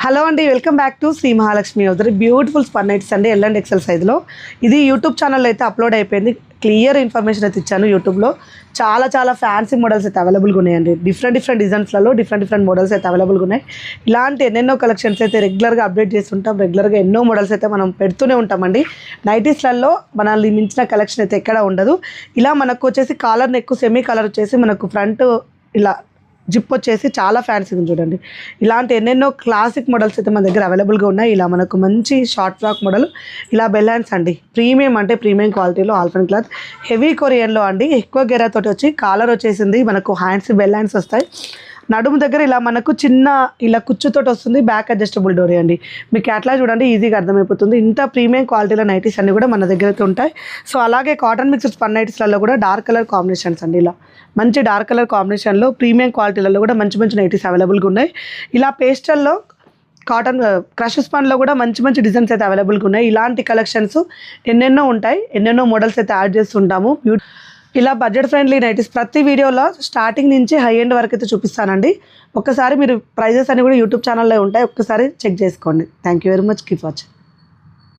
Hello అండి, welcome back to Shri Mahalakshmi అవుతారు beautiful spun nights అండి. ఎల్ అండ్ ఎక్సెల్ సైజ్లో ఇది యూట్యూబ్ ఛానల్లో అయితే అప్లోడ్ అయిపోయింది. క్లియర్ ఇన్ఫర్మేషన్ అయితే ఇచ్చాను యూట్యూబ్లో. చాలా ఫ్యాన్సీ మోడల్స్ అయితే అవైలబుల్గా ఉన్నాయండి. డిఫరెంట్ డిజైన్స్లలో డిఫరెంట్ మోడల్స్ అయితే అవైలబుల్గా ఉన్నాయి. ఇలాంటి ఎన్నెన్నో కలెక్షన్స్ అయితే రెగ్యులర్గా అప్డేట్ చేస్తుంటాం. రెగ్యులర్గా ఎన్నో మోడల్స్ అయితే మనం పెడుతూనే ఉంటామండి. నైటీస్లలో మనల్ని మించిన కలెక్షన్ అయితే ఎక్కడ ఉండదు. ఇలా మనకు వచ్చేసి కాలర్ నెక్ సెమీ కలర్ వచ్చేసి మనకు ఫ్రంట్ ఇలా జిప్ వచ్చేసి చాలా ఫ్యాన్సీగా చూడండి. ఇలాంటి ఎన్నెన్నో క్లాసిక్ మోడల్స్ అయితే మన దగ్గర అవైలబుల్గా ఉన్నాయి. ఇలా మనకు మంచి షార్ట్ ఫ్రాక్ మోడల్, ఇలా బెల్ హ్యాండ్స్ అండి. ప్రీమియం అంటే ప్రీమియం క్వాలిటీలో ఆల్ఫన్ క్లాత్ హెవీ కొరియన్లో అండి. ఎక్కువ గెరాతోటి వచ్చి కాలర్ వచ్చేసింది. మనకు హ్యాండ్స్ బెల్ హ్యాండ్స్ వస్తాయి. నడుము దగ్గర ఇలా మనకు చిన్న ఇలా కుచ్చుతోటి వస్తుంది. బ్యాక్ అడ్జస్టబుల్ డోరీ అండి. మీకు క్యాట్లాగ్ చూడండి, ఈజీగా అర్థమైపోతుంది. ఇంత ప్రీమియం క్వాలిటీలో నైటీస్ అన్నీ కూడా మన దగ్గర అయితే ఉంటాయి. సో అలాగే కాటన్ మిక్స్డ్ స్పన్ నైటీస్లలో కూడా డార్క్ కలర్ కాంబినేషన్స్ అండి. ఇలా మంచి డార్క్ కలర్ కాంబినేషన్లో ప్రీమియం క్వాలిటీలలో కూడా మంచి నైటీస్ అవైలబుల్గా ఉన్నాయి. ఇలా పేస్టల్లో కాటన్ క్రష్ స్పన్లో కూడా మంచి డిజైన్స్ అయితే అవైలబుల్గా ఉన్నాయి. ఇలాంటి కలెక్షన్స్ ఎన్నెన్నో ఉంటాయి. ఎన్నెన్నో మోడల్స్ అయితే యాడ్ చేస్తుంటాము. ఇలా బడ్జెట్ ఫ్రెండ్లీ నైటీస్ ప్రతి వీడియోలో స్టార్టింగ్ నుంచి హై ఎండ్ వరకు అయితే చూపిస్తానండి. ఒక్కసారి మీరు ప్రైజెస్ అన్ని కూడా యూట్యూబ్ ఛానల్లో ఉంటాయి, ఒక్కసారి చెక్ చేసుకోండి. Thank you very much. Keep watching.